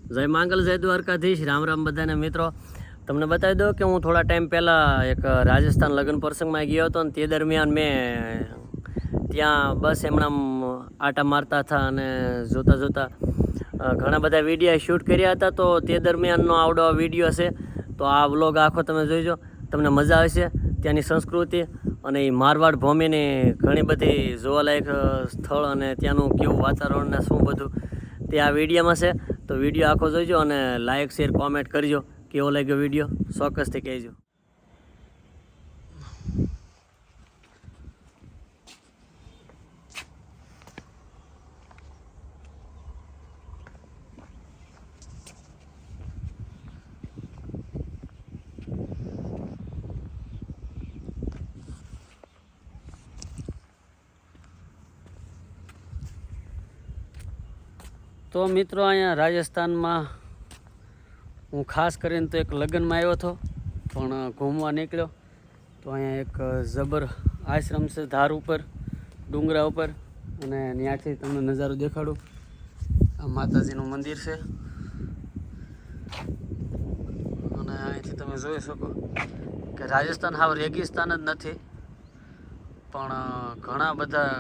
જય માંગલ, જય દ્વારકાધીશ, રામ રામ બધાને મિત્રો. તમને બતાવી દઉં કે હું થોડા ટાઈમ પહેલાં એક રાજસ્થાન લગ્ન પ્રસંગમાં ગયો હતો ને તે દરમિયાન મેં ત્યાં બસ એમણામ આટા મારતા હતા અને જોતાં જોતાં ઘણા બધા વિડીયો શૂટ કર્યા હતા. તો તે દરમિયાનનો આવડો વિડીયો છે. તો આ વ્લોગ આખો તમે જોઈજો, તમને મજા આવશે. ત્યાંની સંસ્કૃતિ અને એ મારવાડ ભૂમિની ઘણી બધી જોવાલાયક સ્થળ અને ત્યાંનું કેવું વાતાવરણ ને શું બધું તે આ વિડીયોમાં છે. તો વિડીયો આખો જોઈજો અને લાઇક શેર કોમેન્ટ કરજો. કેવો લાગ્યો વિડીયો ચોક્કસથી કહેજો. તો મિત્રો, અહીંયા રાજસ્થાનમાં હું ખાસ કરીને તો એક લગ્નમાં આવ્યો હતો, પણ ઘૂમવા નીકળ્યો તો અહીંયા એક જબર આશ્રમ છે ધાર ઉપર, ડુંગરા ઉપર, અને ત્યાંથી તમને નજારો દેખાડું. આ માતાજીનું મંદિર છે અને અહીંથી તમે જોઈ શકો કે રાજસ્થાન હાવ રેગિસ્તાન જ નથી, પણ ઘણા બધા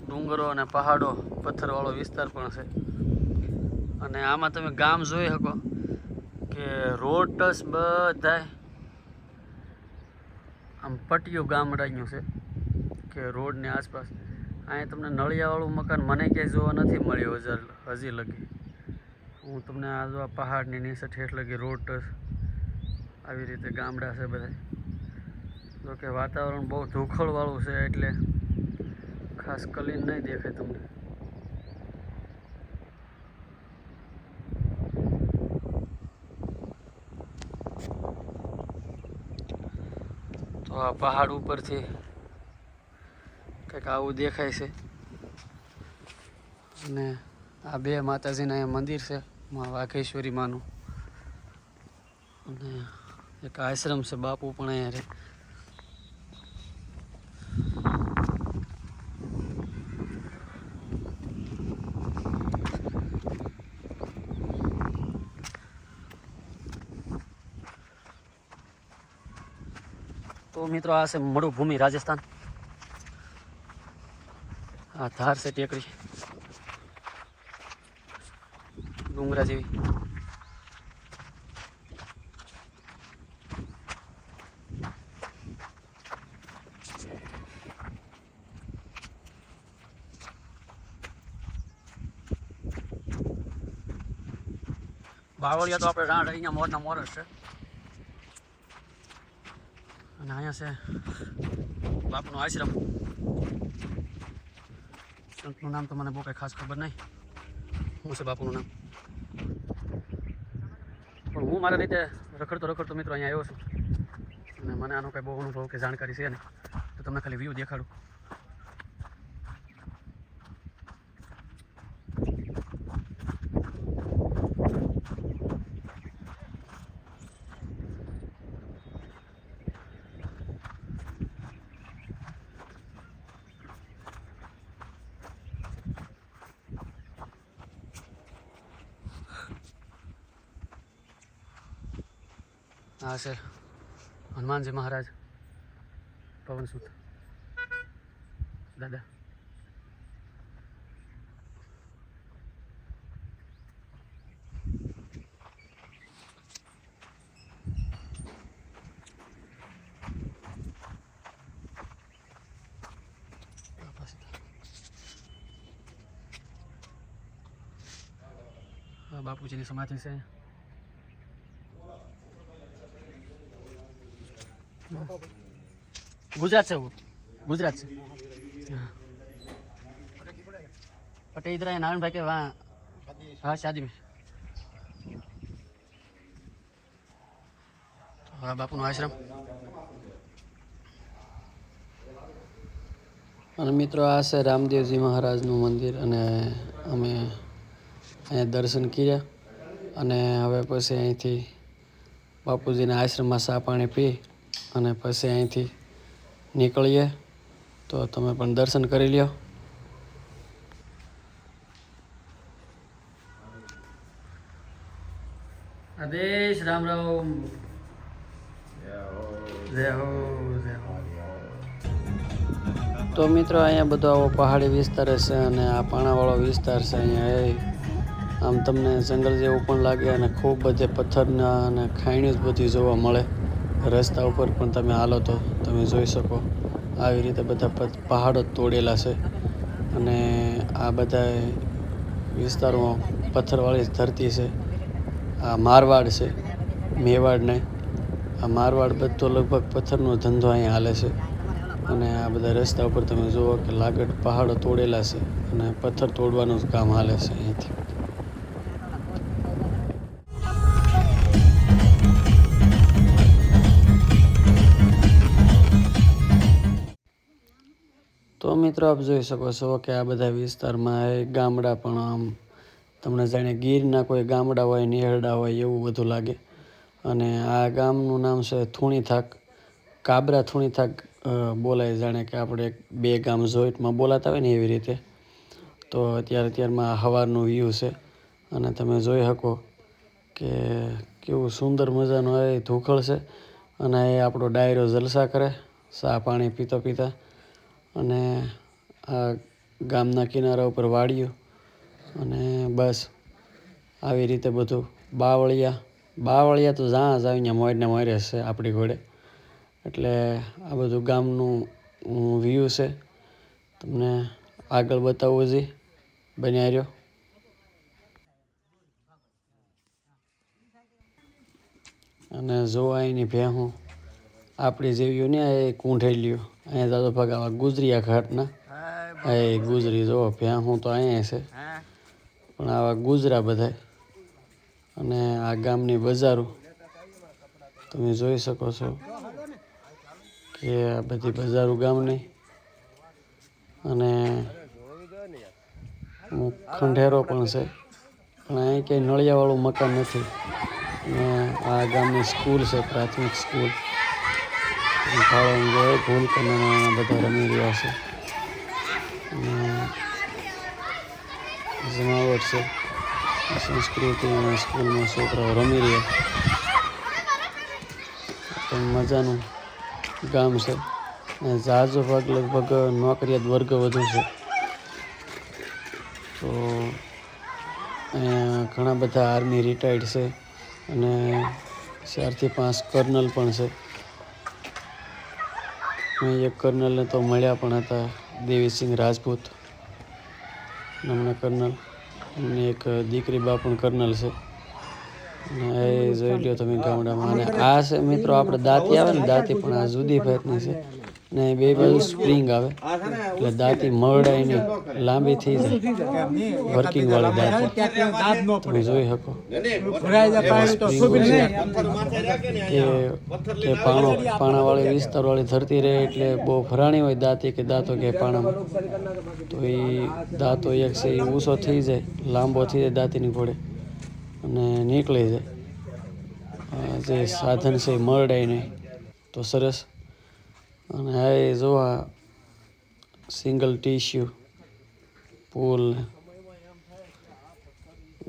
ડુંગરો અને પહાડો, પથ્થરવાળો વિસ્તાર પણ છે. અને આમાં તમે ગામ જોઈ શકો કે રોડ ટચ બધાય આમ પટ્ટીયું ગામડાનું છે કે રોડની આસપાસ. અહીંયા તમને નળિયાવાળું મકાન મને ક્યાંય જોવા નથી મળ્યું હજી લગી. હું તમને આ જો આ પહાડની નીચે ઠેઠ લગી રોડ ટચ આવી રીતે ગામડા છે બધા. જોકે વાતાવરણ બહુ ધૂખળવાળું છે એટલે ખાસ ક્લીન નહીં દેખાય તમને. તો આ પહાડ ઉપરથી કંઈક આવું દેખાય છે. અને આ બે માતાજીના અહીંયા મંદિર છે, મા વાઘેશ્વરી માનું, અને એક આશ્રમ છે, બાપુ પણ અહીંયા રહે. તો મિત્રો, આ છે મરુભૂમિ રાજસ્થાન. આ ધાર છે ટેકરી ડુંગરા જેવી. બાવળિયા તો આપણે રાણ અહીંયા મોરના મોર જ છે. અને અહીંયા છે બાપુનો આશ્રમ. સંતનું નામ તો મને બહુ કંઈ ખાસ ખબર નહીં, શું છે બાપુનું નામ, પણ હું મારા રીતે રખડતો મિત્રો અહીંયા આવ્યો છું અને મને આનો કંઈ બહુ અનુભવ કે જાણકારી છે નહીં. તો તમને ખાલી વ્યૂ દેખાડું. આ છે હનુમાનજી મહારાજ, પવનસુત દાદા. બાપુજીની સમાધિ છે. गुजरात से, वो गुजरात से. हाँ, पटेल इधर है नारायण भाई के वहाँ. हाँ, शादी में. हाँ, बापूનો આશ્રમ. અને મિત્રો, આ છે રામદેવજી મહારાજનું મંદિર અને અમે અહીંયા દર્શન કર્યા અને હવે પછી અહીંથી બાપુજીના આશ્રમમાં ચા પાણી પી અને પછી અહીંથી નીકળીએ. તો તમે પણ દર્શન કરી લ્યો. આદેશ રામ રામ. જય હો જય હો. તો મિત્રો અહીંયા બધો આવો પહાડી વિસ્તાર છે અને આ પાણાવાળો વિસ્તાર છે. અહીંયા આમ તમને જંગલ જેવું પણ લાગે અને ખૂબ બધે પથ્થરના અને ખાઈણી જ બધી જોવા મળે. રસ્તા ઉપર પણ તમે હાલો તો તમે જોઈ શકો આવી રીતે બધા પહાડો તોડેલા છે અને આ બધા વિસ્તારોમાં પથ્થરવાળી ધરતી છે. આ મારવાડ છે, મેવાડ નહીં. આ મારવાડ બધો લગભગ પથ્થરનો ધંધો અહીંયા હાલે છે અને આ બધા રસ્તા ઉપર તમે જુઓ કે લાગડ પહાડો તોડેલા છે અને પથ્થર તોડવાનું જ કામ હાલે છે અહીંથી. તો મિત્રો આપ જોઈ શકો છો કે આ બધા વિસ્તારમાં ગામડા પણ આમ તમને જાણે ગીરના કોઈ ગામડા હોય, નેહરડા હોય એવું બધું લાગે. અને આ ગામનું નામ છે થૂણીથાક. કાબરા થૂણીથાક બોલાય, જાણે કે આપણે બે ગામ જોઈન્ટમાં બોલાતા હોય ને એવી રીતે. તો અત્યારમાં સવારનું વ્યૂ છે અને તમે જોઈ શકો કે કેવું સુંદર મજાનું એ ધૂખળ છે અને એ આપણો ડાયરો જલસા કરે ચા પાણી પીતા પીતા. અને આ ગામના કિનારા ઉપર વાડિયું અને બસ આવી રીતે બધું. બાવળિયા તો જ્યાં જ આવીને મોરને મોરે છે આપણી ઘોડે. એટલે આ બધું ગામનું વ્યૂ છે. તમને આગળ બતાવવું છે, બન્યા રહ્યો. અને જોવા એની ભેહું આપણી જેવીઓ ને એ કૂંઢેલીઓ. અહીંયા દાદો ભાગ આવા ગુજરિયા ઘાટના એ ગુજરી જો ભેહું તો અહીંયા છે પણ આવા ગુજરા બધા. અને આ ગામની બજારો તમે જોઈ શકો છો કે આ બધી બજારો ગામની. અને ખંડેરો પણ છે પણ અહીં કંઈ નળિયાવાળું મકાન નથી. અને આ ગામની સ્કૂલ છે, પ્રાથમિક સ્કૂલ. ભૂલ કરીને બધા રમી રહ્યા છે અને જમાવટ છે. સંસ્કૃતિ અને સ્કૂલમાં છોકરાઓ રમી રહ્યા. પણ મજાનું ગામ છે અને ઝાઝો ભાગ લગભગ નોકરિયાત વર્ગ વધુ છે. તો અહીંયા ઘણા બધા આર્મી રિટાયર્ડ છે અને 4 થી 5 કર્નલ પણ છે. એક કર્નલને તો મળ્યા પણ હતા, દેવીસિંહ રાજપૂત નામના કર્નલ. એમની એક દીકરી બા પણ કર્નલ છે. એ જોઈ લ્યો તમે ગામડામાં. અને આ છે મિત્રો આપણે દાંતી આવે ને, દાંતી પણ આ જુદી ભાતની છે ને બે બાજુ સ્પ્રિંગ આવે એટલે દાંતી મરડાય નહીં, લાંબી થઈ જાય. વર્કિંગ વાળી દાંતી તમે જોઈ શકો. કે પાણાવાળી વિસ્તારવાળી ધરતી રહે એટલે બહુ ભરાણી હોય દાંતી કે દાંતો કે પાણામાં. તો એ દાંતો એક છે એ ઊંચો થઈ જાય, લાંબો થઈ જાય દાંતીની ઘોડે અને નીકળી જાય. જે સાધન છે એ મરડાય નહીં. તો સરસ. અને આ એ જોવા સિંગલ ટીસ્યુ પુલ.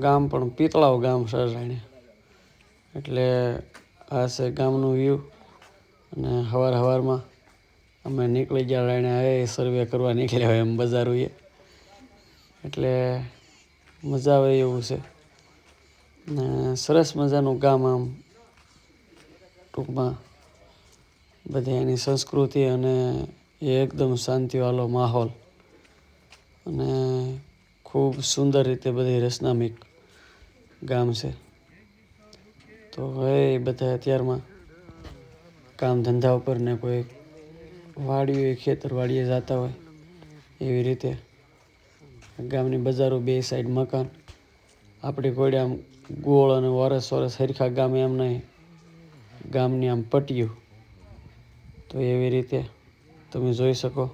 ગામ પણ પિતળાવ ગામ સર્જાણે. એટલે આ છે ગામનું વ્યૂ. અને સવારમાં અમે નીકળી ગયા રાણે એ સર્વે કરવા નીકળ્યા હોય એમ બજારોએ. એટલે મજા આવે એવું છે ને સરસ મજાનું ગામ. આમ ટૂંકમાં બધી એની સંસ્કૃતિ અને એકદમ શાંતિવાળો માહોલ અને ખૂબ સુંદર રીતે બધી રચનામિક ગામ છે. તો હવે બધા અત્યારમાં કામ ધંધા ઉપર ને કોઈ વાડીએ ખેતર વાડીએ જતા હોય એવી રીતે. ગામની બજારો બે સાઈડ મકાન. આપણી ઘોડે આમ ગોળ અને વરસ હરખા ગામે એમ નહીં, ગામની આમ પટ્ટીઓ. તો એવી રીતે તમે જોઈ શકો.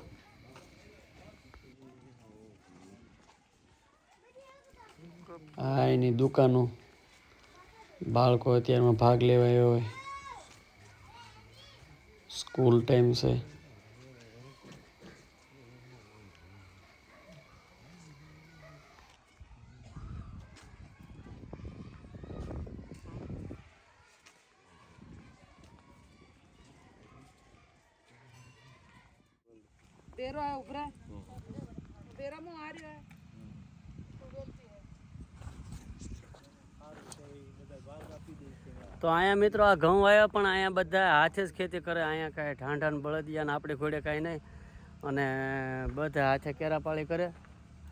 આ એની દુકાનો. બાળકો અત્યારમાં ભાગ લેવા આવ્યો હોય. સ્કૂલ ટાઈમ છે. बेरो है ऊपर बेरा में आ रही है तो बोलती है તો અહીંયા મિત્રો આ ઘઉં વાવ્યા પણ અહીંયા બધા હાથે જ ખેતી કરે. અહીંયા કાંઈ ઢાંઢાને બળદિયા ને આપણે ઘોડે કાંઈ નહીં, અને બધા હાથે કેરાપાળી કરે,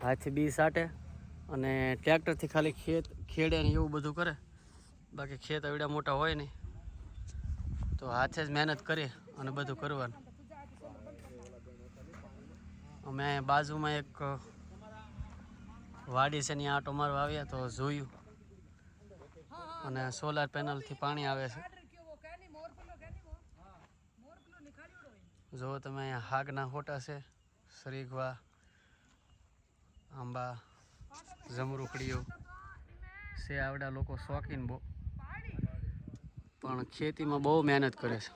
હાથે બી સાટે અને ટ્રેક્ટરથી ખાલી ખેડે ને એવું બધું કરે. બાકી ખેત એવડા મોટા હોય નહીં, તો હાથે જ મહેનત કરી અને બધું કરવાનું. અમે અહીંયા બાજુમાં એક વાડી છે ત્યાં આટો મારવા આવ્યા તો જોયું, અને સોલાર પેનલથી પાણી આવે છે. જો તમે અહીંયા હાગના હોટા છે, શરીગવા, આંબા, જમરૂખડીઓ છે. આવડા લોકો શોખીન બહુ, પણ ખેતીમાં બહુ મહેનત કરે છે.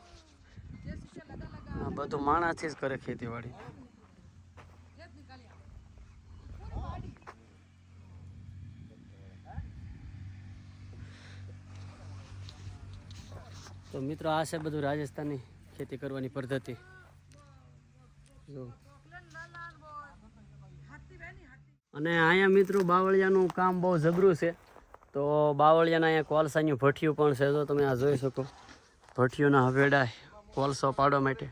આ બધું માણસથી જ કરે ખેતીવાડી. તો મિત્રો આ છે બધું રાજસ્થાનની ખેતી કરવાની પદ્ધતિ. જો અને અહીંયા મિત્રો બાવળિયાનું કામ બહુ જબરું છે. તો બાવળિયાના અહીંયા કોલસાનું ભઠ્ઠિયું પણ છે. જો તમે આ જોઈ શકો, ભઠ્ઠિયુંના હવેડા કોલસો પાડવા માટે,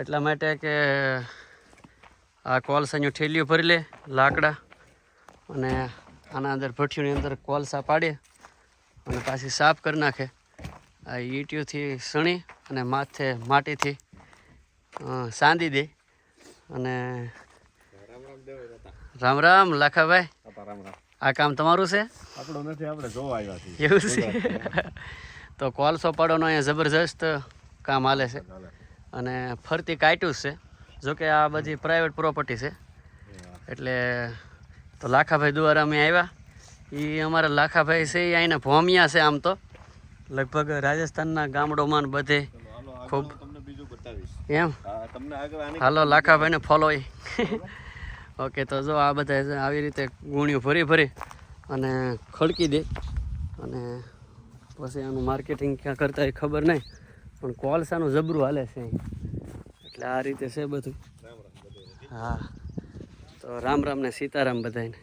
એટલા માટે કે આ કોલસાનું ઠેલિયું ભરી લે લાકડા, અને આના અંદર ભઠ્ઠિયુંની અંદર કોલસા પાડે અને પાછી સાફ કરી નાખે. આ ઈંટીઓથી સણી અને માથે માટીથી સાંધી દે. અને રામ રામ લાખાભાઈ, આ કામ તમારું છે? આપણો નથી, આપણે જોવા આવ્યા છીએ. એવું છે? તો કોલસો પાડવાનો અહીંયા જબરજસ્ત કામ હાલે છે, અને ફરતી કાટ્યું છે. જોકે આ બધી પ્રાઇવેટ પ્રોપર્ટી છે, એટલે તો લાખાભાઈ દ્વારા અમે આવ્યા. એ અમારા લાખાભાઈ છે, એ અહીંના ભોમિયા છે. આમ તો લગભગ રાજસ્થાનના ગામડોમાં બધે ખૂબ તમને બીજું બતાવીશ એમ. તમને આગળ હાલો લાખાભાઈને ફોલો. ઓકે, તો જો આ બધા આવી રીતે ગુણિયું ભરી ભરી અને ખડકી દે, અને પછી આનું માર્કેટિંગ ક્યાં કરતા એ ખબર નહીં, પણ કોલસાનું જબરું હાલે છે અહીં. એટલે આ રીતે છે બધું. હા, તો રામ રામ ને સીતારામ બધાને.